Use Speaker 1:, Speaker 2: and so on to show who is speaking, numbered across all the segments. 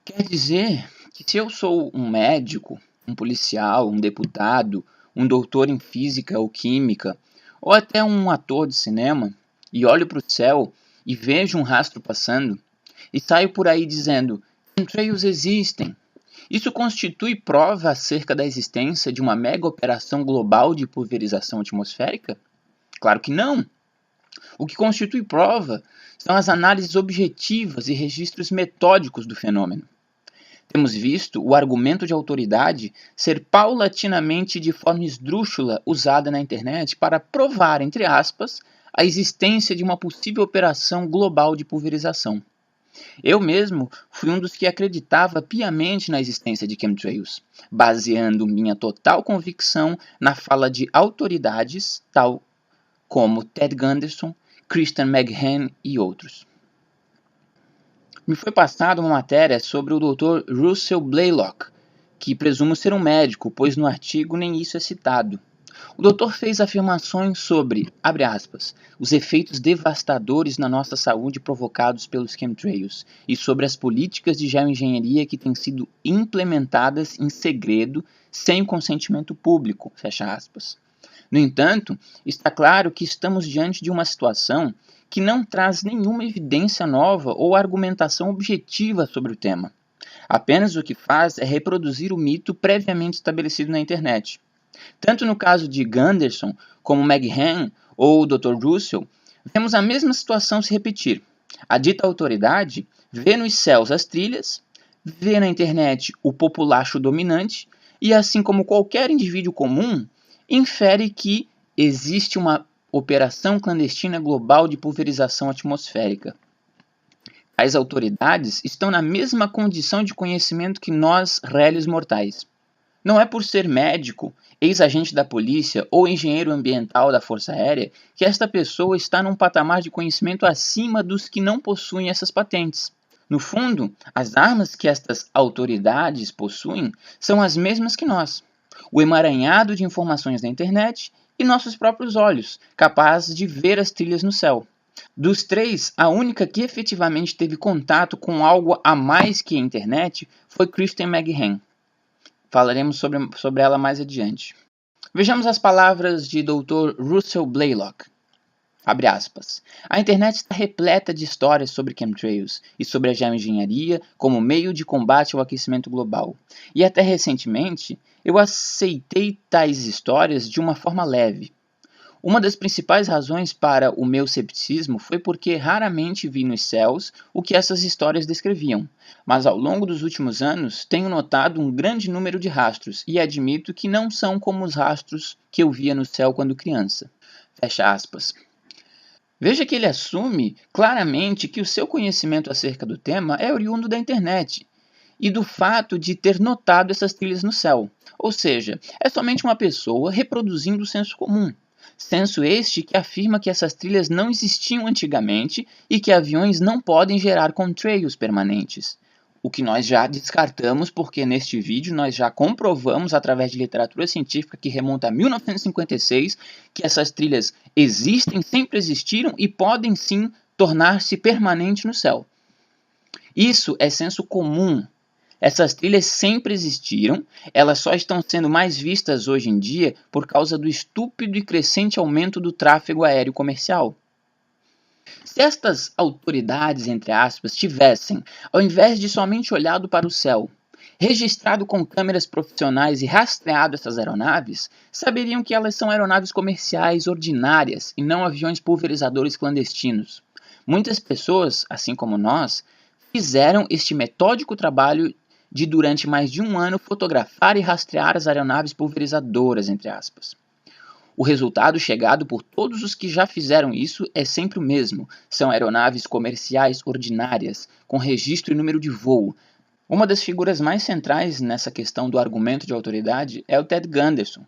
Speaker 1: Quer dizer que se eu sou um médico, um policial, um deputado, um doutor em física ou química, ou até um ator de cinema, e olho para o céu e vejo um rastro passando, e saio por aí dizendo: chemtrails existem. Isso constitui prova acerca da existência de uma mega operação global de pulverização atmosférica? Claro que não. O que constitui prova são as análises objetivas e registros metódicos do fenômeno. Temos visto o argumento de autoridade ser paulatinamente de forma esdrúxula usada na internet para provar, entre aspas, a existência de uma possível operação global de pulverização. Eu mesmo fui um dos que acreditava piamente na existência de chemtrails, baseando minha total convicção na fala de autoridades, tal como Ted Gunderson, Christian McGahn e outros. Me foi passada uma matéria sobre o Dr. Russell Blaylock, que presumo ser um médico, pois no artigo nem isso é citado. O doutor fez afirmações sobre, abre aspas, os efeitos devastadores na nossa saúde provocados pelos chemtrails e sobre as políticas de geoengenharia que têm sido implementadas em segredo, sem o consentimento público, fecha aspas. No entanto, está claro que estamos diante de uma situação que não traz nenhuma evidência nova ou argumentação objetiva sobre o tema. Apenas o que faz é reproduzir o mito previamente estabelecido na internet. Tanto no caso de Gunderson como McGahn ou Dr. Russell, vemos a mesma situação se repetir. A dita autoridade vê nos céus as trilhas, vê na internet o populacho dominante e, assim como qualquer indivíduo comum, infere que existe uma operação clandestina global de pulverização atmosférica. As autoridades estão na mesma condição de conhecimento que nós, réis mortais. Não é por ser médico, ex-agente da polícia ou engenheiro ambiental da Força Aérea que esta pessoa está num patamar de conhecimento acima dos que não possuem essas patentes. No fundo, as armas que estas autoridades possuem são as mesmas que nós. O emaranhado de informações da internet e nossos próprios olhos, capazes de ver as trilhas no céu. Dos três, a única que efetivamente teve contato com algo a mais que a internet foi Christian McGahn. Falaremos sobre ela mais adiante. Vejamos as palavras de Dr. Russell Blaylock. Abre aspas. A internet está repleta de histórias sobre chemtrails e sobre a geoengenharia como meio de combate ao aquecimento global. E até recentemente, eu aceitei tais histórias de uma forma leve. Uma das principais razões para o meu cepticismo foi porque raramente vi nos céus o que essas histórias descreviam, mas ao longo dos últimos anos tenho notado um grande número de rastros e admito que não são como os rastros que eu via no céu quando criança. Fecha aspas. Veja que ele assume claramente que o seu conhecimento acerca do tema é oriundo da internet e do fato de ter notado essas trilhas no céu. Ou seja, é somente uma pessoa reproduzindo o senso comum. Senso este que afirma que essas trilhas não existiam antigamente e que aviões não podem gerar chemtrails permanentes. O que nós já descartamos porque neste vídeo nós já comprovamos através de literatura científica que remonta a 1956 que essas trilhas existem, sempre existiram e podem sim tornar-se permanentes no céu. Isso é senso comum. Essas trilhas sempre existiram, elas só estão sendo mais vistas hoje em dia por causa do estúpido e crescente aumento do tráfego aéreo comercial. Se estas autoridades, entre aspas, tivessem, ao invés de somente olhado para o céu, registrado com câmeras profissionais e rastreado essas aeronaves, saberiam que elas são aeronaves comerciais ordinárias e não aviões pulverizadores clandestinos. Muitas pessoas, assim como nós, fizeram este metódico trabalho de durante mais de um ano fotografar e rastrear as aeronaves pulverizadoras, entre aspas. O resultado chegado por todos os que já fizeram isso é sempre o mesmo. São aeronaves comerciais ordinárias, com registro e número de voo. Uma das figuras mais centrais nessa questão do argumento de autoridade é o Ted Gunderson.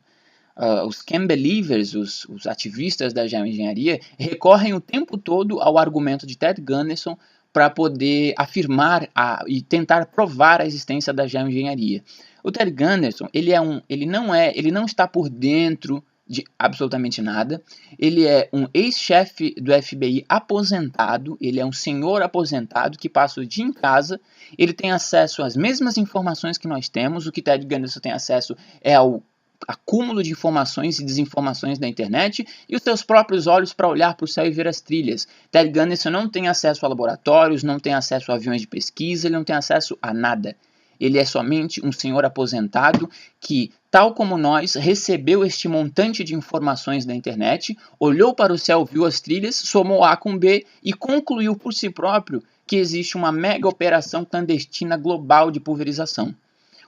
Speaker 1: Os Chem Believers, os ativistas da geoengenharia, recorrem o tempo todo ao argumento de Ted Gunderson para poder afirmar e tentar provar a existência da geoengenharia. O Ted Gunderson, ele não está por dentro de absolutamente nada. Ele é um ex-chefe do FBI aposentado, ele é um senhor aposentado que passa o dia em casa, ele tem acesso às mesmas informações que nós temos, o que Ted Gunderson tem acesso é ao acúmulo de informações e desinformações da internet e os seus próprios olhos para olhar para o céu e ver as trilhas. Ted Gunderson não tem acesso a laboratórios, não tem acesso a aviões de pesquisa, ele não tem acesso a nada. Ele é somente um senhor aposentado que, tal como nós, recebeu este montante de informações da internet, olhou para o céu, viu as trilhas, somou A com B e concluiu por si próprio que existe uma mega operação clandestina global de pulverização.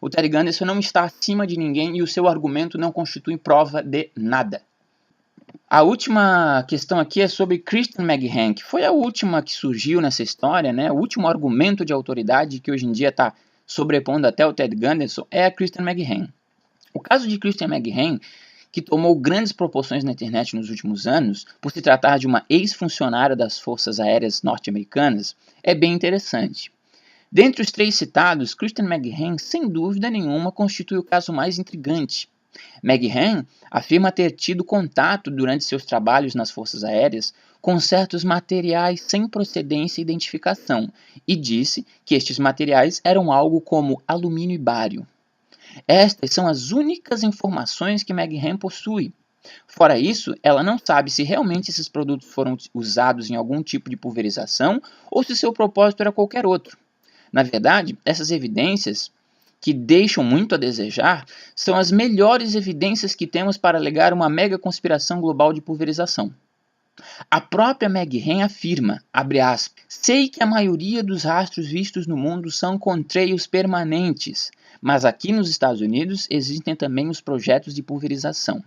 Speaker 1: O Ted Gunderson não está acima de ninguém e o seu argumento não constitui prova de nada. A última questão aqui é sobre Kristen McGahn, que foi a última que surgiu nessa história, né? O último argumento de autoridade que hoje em dia está sobrepondo até o Ted Gunderson é a Kristen McGahn. O caso de Kristen McGahn, que tomou grandes proporções na internet nos últimos anos, por se tratar de uma ex-funcionária das Forças Aéreas norte-americanas, é bem interessante. Dentre os três citados, Kristen McGahn, sem dúvida nenhuma, constitui o caso mais intrigante. McGahn afirma ter tido contato durante seus trabalhos nas Forças Aéreas com certos materiais sem procedência e identificação e disse que estes materiais eram algo como alumínio e bário. Estas são as únicas informações que McGahn possui. Fora isso, ela não sabe se realmente esses produtos foram usados em algum tipo de pulverização ou se seu propósito era qualquer outro. Na verdade, essas evidências, que deixam muito a desejar, são as melhores evidências que temos para alegar uma mega conspiração global de pulverização. A própria McGahn afirma, abre aspas, sei que a maioria dos rastros vistos no mundo são contrails permanentes, mas aqui nos Estados Unidos existem também os projetos de pulverização.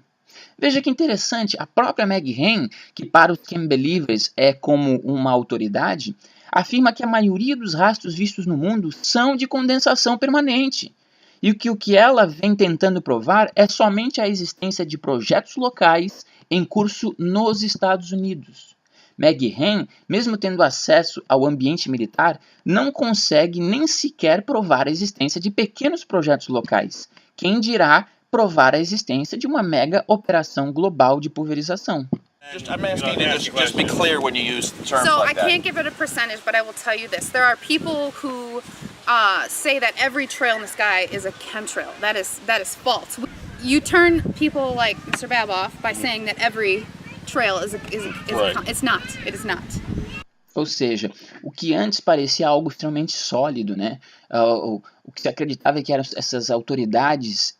Speaker 1: Veja que interessante, a própria McGahn, que para os Cam Believers é como uma autoridade, afirma que a maioria dos rastros vistos no mundo são de condensação permanente. E que o que ela vem tentando provar é somente a existência de projetos locais em curso nos Estados Unidos. McGahn, mesmo tendo acesso ao ambiente militar, não consegue nem sequer provar a existência de pequenos projetos locais. Quem dirá provar a existência de uma mega operação global de pulverização?
Speaker 2: I'm asking you to just be clear when you use terms
Speaker 3: So
Speaker 2: like
Speaker 3: I can't give it a percentage, but I will tell you this: there are people who say that every trail in the sky is a chemtrail. That is false. You turn people like Mr. Baboff by saying that every trail is
Speaker 2: Right.
Speaker 3: it's not. It is not.
Speaker 1: Ou seja, o que antes parecia algo extremamente sólido, né? O que se acreditava é que essas autoridades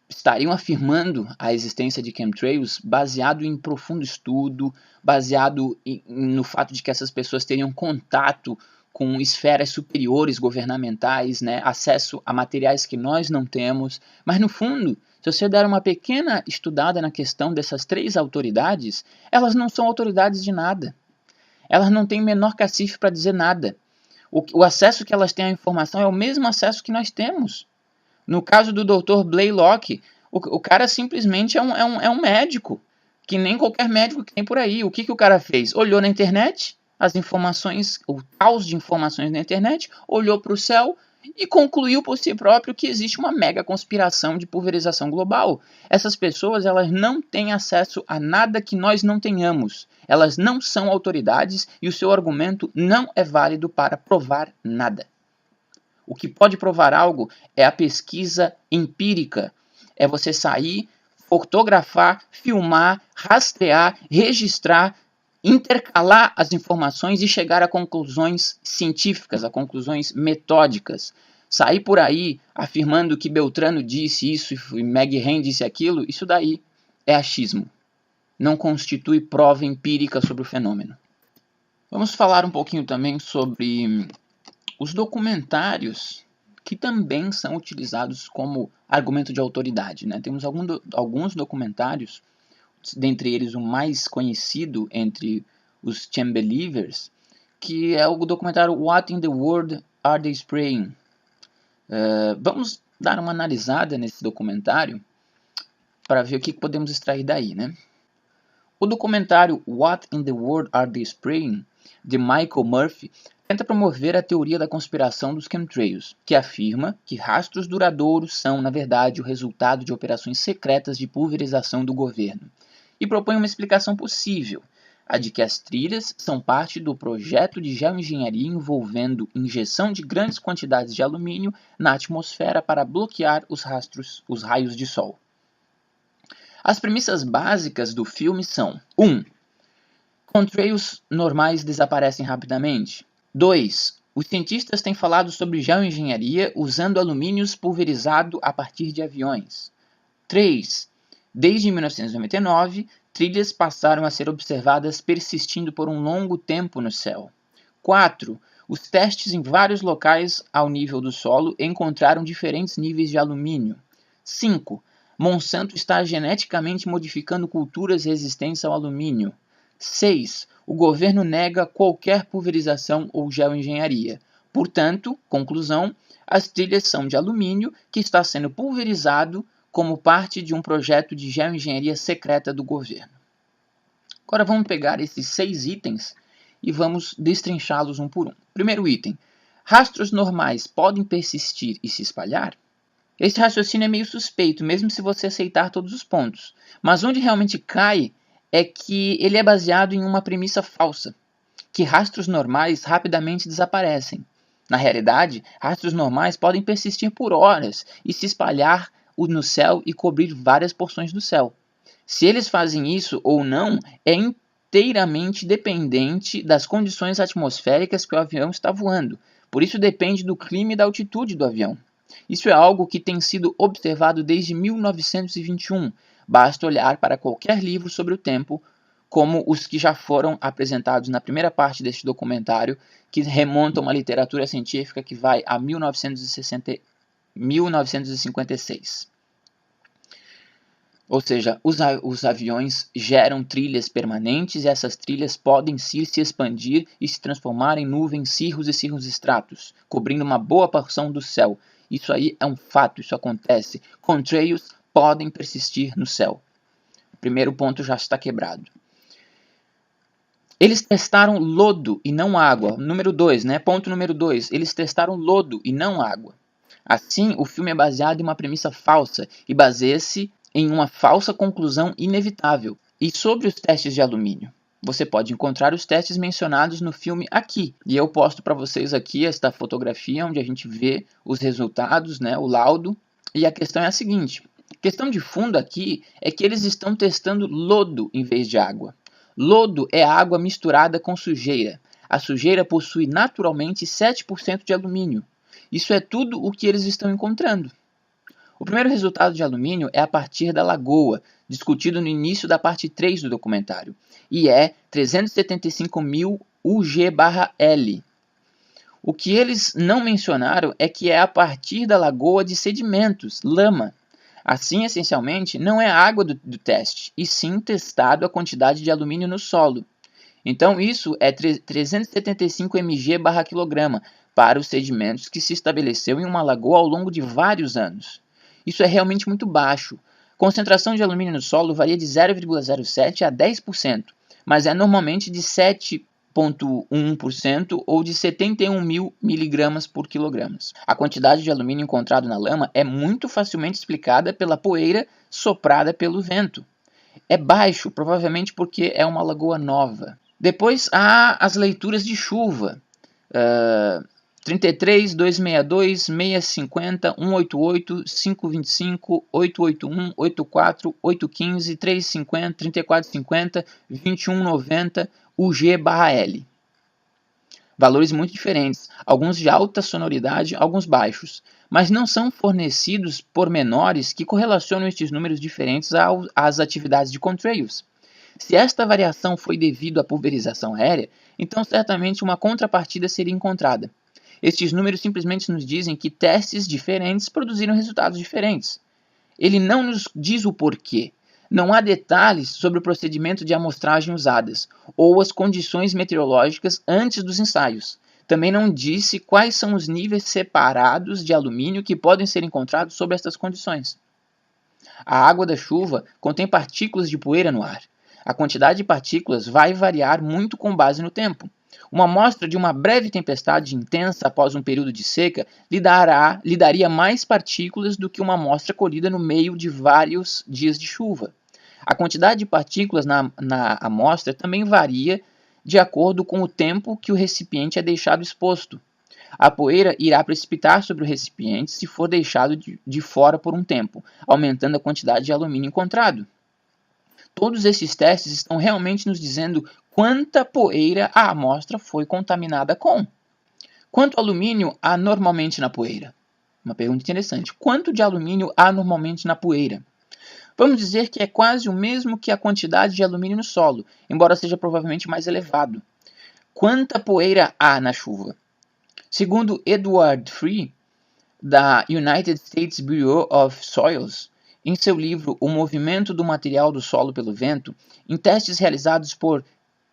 Speaker 1: estariam afirmando a existência de chemtrails baseado em profundo estudo, baseado no fato de que essas pessoas teriam contato com esferas superiores governamentais, né, acesso a materiais que nós não temos. Mas no fundo, se você der uma pequena estudada na questão dessas três autoridades, elas não são autoridades de nada. Elas não têm o menor cacife para dizer nada. O acesso que elas têm à informação é o mesmo acesso que nós temos. No caso do Dr. Blaylock, o cara simplesmente é um médico, que nem qualquer médico que tem por aí. O que o cara fez? Olhou na internet, as informações, o caos de informações na internet, olhou para o céu e concluiu por si próprio que existe uma mega conspiração de pulverização global. Essas pessoas, elas não têm acesso a nada que nós não tenhamos. Elas não são autoridades e o seu argumento não é válido para provar nada. O que pode provar algo é a pesquisa empírica. É você sair, fotografar, filmar, rastrear, registrar, intercalar as informações e chegar a conclusões científicas, a conclusões metódicas. Sair por aí afirmando que Beltrano disse isso e McGahn disse aquilo, isso daí é achismo. Não constitui prova empírica sobre o fenômeno. Vamos falar um pouquinho também sobre os documentários que também são utilizados como argumento de autoridade, né? Temos alguns documentários, dentre eles o mais conhecido entre os Cam Believers, que é o documentário What in the World Are They Spraying? Vamos dar uma analisada nesse documentário para ver o que podemos extrair daí, né? O documentário What in the World Are They Spraying? De Michael Murphy tenta promover a teoria da conspiração dos chemtrails, que afirma que rastros duradouros são, na verdade, o resultado de operações secretas de pulverização do governo, e propõe uma explicação possível, a de que as trilhas são parte do projeto de geoengenharia envolvendo injeção de grandes quantidades de alumínio na atmosfera para bloquear os raios de sol. As premissas básicas do filme são: 1. Chemtrails normais desaparecem rapidamente. 2. Os cientistas têm falado sobre geoengenharia usando alumínios pulverizado a partir de aviões. 3. Desde 1999, trilhas passaram a ser observadas persistindo por um longo tempo no céu. 4. Os testes em vários locais ao nível do solo encontraram diferentes níveis de alumínio. 5. Monsanto está geneticamente modificando culturas resistentes ao alumínio. 6. O governo nega qualquer pulverização ou geoengenharia. Portanto, conclusão, as trilhas são de alumínio que está sendo pulverizado como parte de um projeto de geoengenharia secreta do governo. Agora vamos pegar esses 6 itens e vamos destrinchá-los um por um. Primeiro item: rastros normais podem persistir e se espalhar? Esse raciocínio é meio suspeito, mesmo se você aceitar todos os pontos. Mas onde realmente cai é que ele é baseado em uma premissa falsa, que rastros normais rapidamente desaparecem. Na realidade, rastros normais podem persistir por horas e se espalhar no céu e cobrir várias porções do céu. Se eles fazem isso ou não é inteiramente dependente das condições atmosféricas que o avião está voando. Por isso depende do clima e da altitude do avião. Isso é algo que tem sido observado desde 1921. Basta olhar para qualquer livro sobre o tempo, como os que já foram apresentados na primeira parte deste documentário, que remontam uma literatura científica que vai a 1956. Ou seja, os aviões geram trilhas permanentes e essas trilhas podem se expandir e se transformar em nuvens, cirros e cirros-estratos, cobrindo uma boa porção do céu. Isso aí é um fato, isso acontece. Chemtrails podem persistir no céu. O primeiro ponto já está quebrado. Eles testaram lodo e não água. Número 2, né? Ponto número 2. Eles testaram lodo e não água. Assim, o filme é baseado em uma premissa falsa e baseia-se em uma falsa conclusão inevitável. E sobre os testes de alumínio? Você pode encontrar os testes mencionados no filme aqui. E eu posto para vocês aqui esta fotografia onde a gente vê os resultados, né? O laudo. E a questão é a seguinte. A questão de fundo aqui é que eles estão testando lodo em vez de água. Lodo é água misturada com sujeira. A sujeira possui naturalmente 7% de alumínio. Isso é tudo o que eles estão encontrando. O primeiro resultado de alumínio é a partir da lagoa, discutido no início da parte 3 do documentário, e é 375.000 UG/L. O que eles não mencionaram é que é a partir da lagoa de sedimentos, lama. Assim, essencialmente, não é a água do teste, e sim testado a quantidade de alumínio no solo. Então, isso é 375 mg/kg para os sedimentos que se estabeleceu em uma lagoa ao longo de vários anos. Isso é realmente muito baixo. Concentração de alumínio no solo varia de 0,07% a 10%, mas é normalmente de 7,1% ou de 71.000 mg/kg. A quantidade de alumínio encontrado na lama é muito facilmente explicada pela poeira soprada pelo vento. É baixo, provavelmente porque é uma lagoa nova. Depois há as leituras de chuva. 33, 262, 650, 188, 525, 881, 84, 815, 350, 3450, 2190 UG/L. Valores muito diferentes, alguns de alta sonoridade, alguns baixos, mas não são fornecidos pormenores que correlacionam estes números diferentes às atividades de chemtrails. Se esta variação foi devido à pulverização aérea, então certamente uma contrapartida seria encontrada. Estes números simplesmente nos dizem que testes diferentes produziram resultados diferentes. Ele não nos diz o porquê. Não há detalhes sobre o procedimento de amostragem usadas, ou as condições meteorológicas antes dos ensaios. Também não disse quais são os níveis separados de alumínio que podem ser encontrados sob estas condições. A água da chuva contém partículas de poeira no ar. A quantidade de partículas vai variar muito com base no tempo. Uma amostra de uma breve tempestade intensa após um período de seca lhe daria mais partículas do que uma amostra colhida no meio de vários dias de chuva. A quantidade de partículas na amostra também varia de acordo com o tempo que o recipiente é deixado exposto. A poeira irá precipitar sobre o recipiente se for deixado de fora por um tempo, aumentando a quantidade de alumínio encontrado. Todos esses testes estão realmente nos dizendo quanta poeira a amostra foi contaminada com. Quanto alumínio há normalmente na poeira? Uma pergunta interessante. Quanto de alumínio há normalmente na poeira? Vamos dizer que é quase o mesmo que a quantidade de alumínio no solo, embora seja provavelmente mais elevado. Quanta poeira há na chuva? Segundo Edward Free, da United States Bureau of Soils, em seu livro O Movimento do Material do Solo pelo Vento, em testes realizados por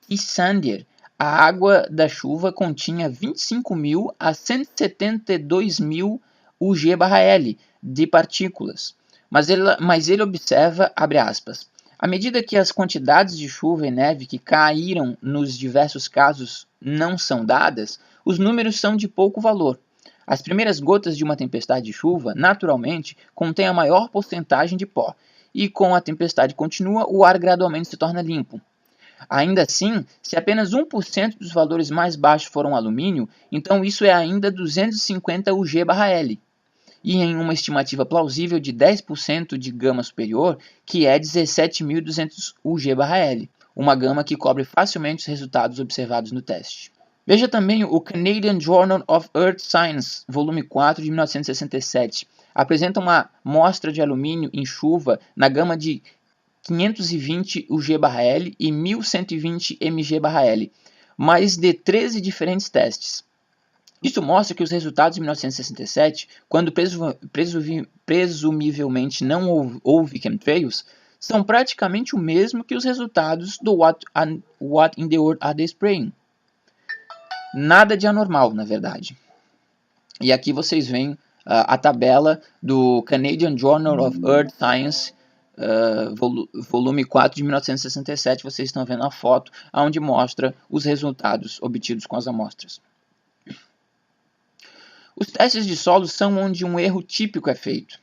Speaker 1: T. Sandier, a água da chuva continha 25.000 a 172.000 UG/L de partículas. Mas ele observa, abre aspas, à medida que as quantidades de chuva e neve que caíram nos diversos casos não são dadas, os números são de pouco valor. As primeiras gotas de uma tempestade de chuva, naturalmente, contêm a maior porcentagem de pó, e com a tempestade contínua, o ar gradualmente se torna limpo. Ainda assim, se apenas 1% dos valores mais baixos foram alumínio, então isso é ainda 250 UG/L. E em uma estimativa plausível de 10% de gama superior, que é 17.200 UG/L, uma gama que cobre facilmente os resultados observados no teste. Veja também o Canadian Journal of Earth Science, volume 4 de 1967. Apresenta uma amostra de alumínio em chuva na gama de 520 UG/L e 1120 mg/L, mais de 13 diferentes testes. Isso mostra que os resultados de 1967, quando presumivelmente não houve chemtrails, são praticamente o mesmo que os resultados do What in the World Are They Spraying? Nada de anormal, na verdade. E aqui vocês veem a tabela do Canadian Journal of Earth Science, volume 4 de 1967. Vocês estão vendo a foto onde mostra os resultados obtidos com as amostras. Os testes de solo são onde um erro típico é feito,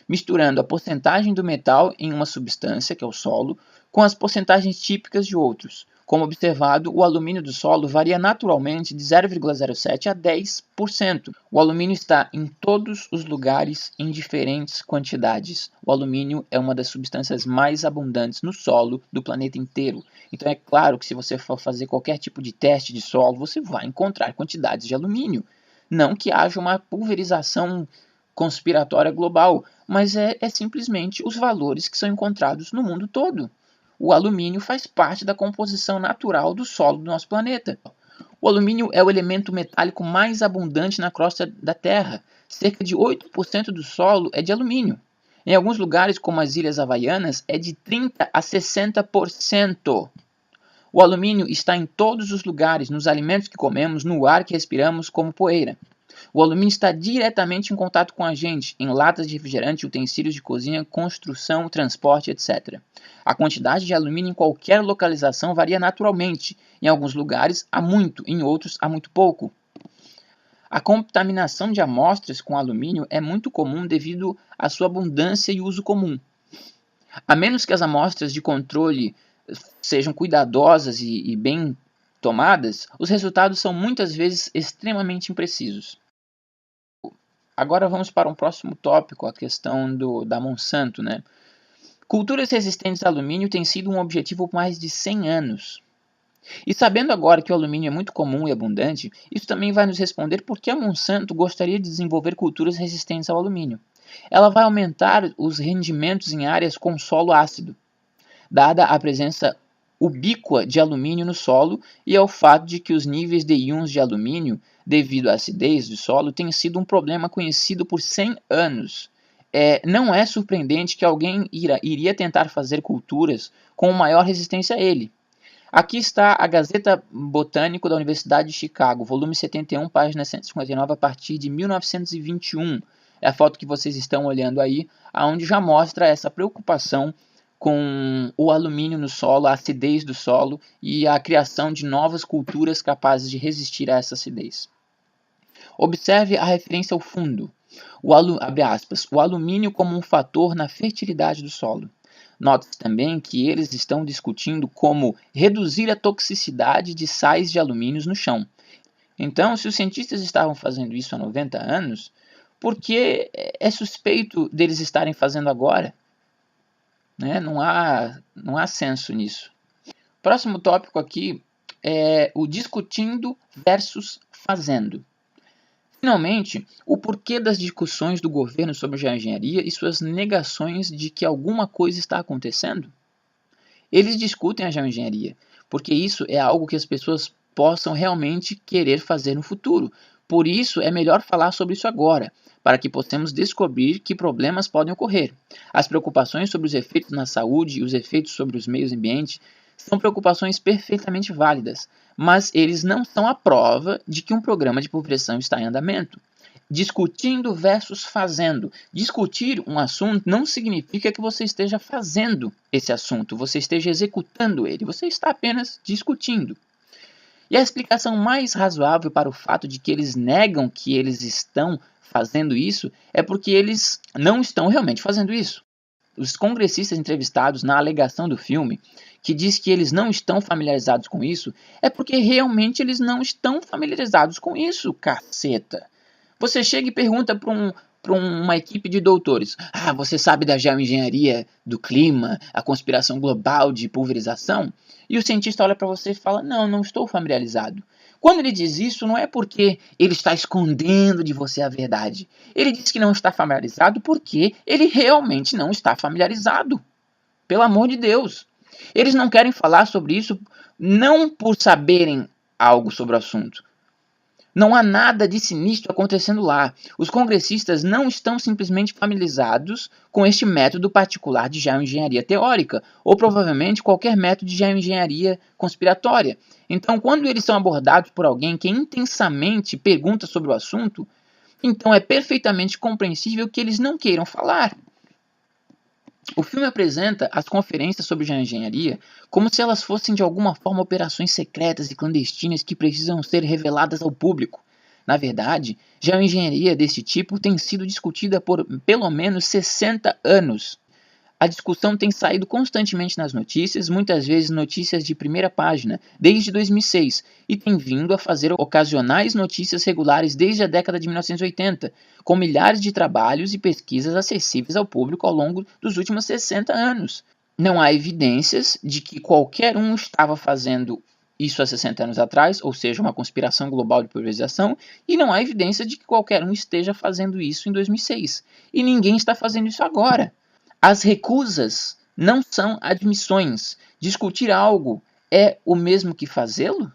Speaker 1: misturando a porcentagem do metal em uma substância, que é o solo, com as porcentagens típicas de outros. Como observado, o alumínio do solo varia naturalmente de 0,07 a 10%. O alumínio está em todos os lugares em diferentes quantidades. O alumínio é uma das substâncias mais abundantes no solo do planeta inteiro. Então é claro que se você for fazer qualquer tipo de teste de solo, você vai encontrar quantidades de alumínio. Não que haja uma pulverização conspiratória global, mas é simplesmente os valores que são encontrados no mundo todo. O alumínio faz parte da composição natural do solo do nosso planeta. O alumínio é o elemento metálico mais abundante na crosta da Terra. Cerca de 8% do solo é de alumínio. Em alguns lugares, como as Ilhas Havaianas, é de 30% a 60%. O alumínio está em todos os lugares, nos alimentos que comemos, no ar que respiramos, como poeira. O alumínio está diretamente em contato com a gente, em latas de refrigerante, utensílios de cozinha, construção, transporte, etc. A quantidade de alumínio em qualquer localização varia naturalmente. Em alguns lugares há muito, em outros há muito pouco. A contaminação de amostras com alumínio é muito comum devido à sua abundância e uso comum. A menos que as amostras de controle sejam cuidadosas e bem tomadas, os resultados são muitas vezes extremamente imprecisos. Agora vamos para um próximo tópico, a questão da Monsanto, né? Culturas resistentes a alumínio têm sido um objetivo por mais de 100 anos. E sabendo agora que o alumínio é muito comum e abundante, isso também vai nos responder por que a Monsanto gostaria de desenvolver culturas resistentes ao alumínio. Ela vai aumentar os rendimentos em áreas com solo ácido, dada a presença ubíqua de alumínio no solo e ao fato de que os níveis de íons de alumínio, devido à acidez do solo, têm sido um problema conhecido por 100 anos. Não é surpreendente que alguém iria tentar fazer culturas com maior resistência a ele. Aqui está a Gazeta Botânico da Universidade de Chicago, volume 71, página 159, a partir de 1921. É a foto que vocês estão olhando aí, onde já mostra essa preocupação com o alumínio no solo, a acidez do solo e a criação de novas culturas capazes de resistir a essa acidez. Observe a referência ao fundo, abre aspas, o alumínio como um fator na fertilidade do solo. Note também que eles estão discutindo como reduzir a toxicidade de sais de alumínio no chão. Então, se os cientistas estavam fazendo isso há 90 anos, por que é suspeito deles estarem fazendo agora? Né? Não há senso nisso. Próximo tópico aqui é o discutindo versus fazendo. Finalmente, o porquê das discussões do governo sobre geoengenharia e suas negações de que alguma coisa está acontecendo. Eles discutem a geoengenharia, porque isso é algo que as pessoas possam realmente querer fazer no futuro. Por isso, é melhor falar sobre isso agora, para que possamos descobrir que problemas podem ocorrer. As preocupações sobre os efeitos na saúde e os efeitos sobre os meios ambientes são preocupações perfeitamente válidas, mas eles não são a prova de que um programa de pulverização está em andamento. Discutindo versus fazendo. Discutir um assunto não significa que você esteja fazendo esse assunto, você esteja executando ele, você está apenas discutindo. E a explicação mais razoável para o fato de que eles negam que eles estão fazendo isso é porque eles não estão realmente fazendo isso. Os congressistas entrevistados na alegação do filme, que diz que eles não estão familiarizados com isso, é porque realmente eles não estão familiarizados com isso, caceta. Você chega e pergunta para uma equipe de doutores, você sabe da geoengenharia do clima, a conspiração global de pulverização? E o cientista olha para você e fala, não estou familiarizado. Quando ele diz isso, não é porque ele está escondendo de você a verdade. Ele diz que não está familiarizado porque ele realmente não está familiarizado. Pelo amor de Deus. Eles não querem falar sobre isso não por saberem algo sobre o assunto. Não há nada de sinistro acontecendo lá. Os congressistas não estão simplesmente familiarizados com este método particular de geoengenharia teórica, ou provavelmente qualquer método de geoengenharia conspiratória. Então, quando eles são abordados por alguém que intensamente pergunta sobre o assunto, então é perfeitamente compreensível que eles não queiram falar. O filme apresenta as conferências sobre geoengenharia como se elas fossem de alguma forma operações secretas e clandestinas que precisam ser reveladas ao público. Na verdade, geoengenharia desse tipo tem sido discutida por pelo menos 60 anos. A discussão tem saído constantemente nas notícias, muitas vezes notícias de primeira página, desde 2006, e tem vindo a fazer ocasionais notícias regulares desde a década de 1980, com milhares de trabalhos e pesquisas acessíveis ao público ao longo dos últimos 60 anos. Não há evidências de que qualquer um estava fazendo isso há 60 anos atrás, ou seja, uma conspiração global de pulverização, e não há evidência de que qualquer um esteja fazendo isso em 2006. E ninguém está fazendo isso agora. As recusas não são admissões. Discutir algo é o mesmo que fazê-lo?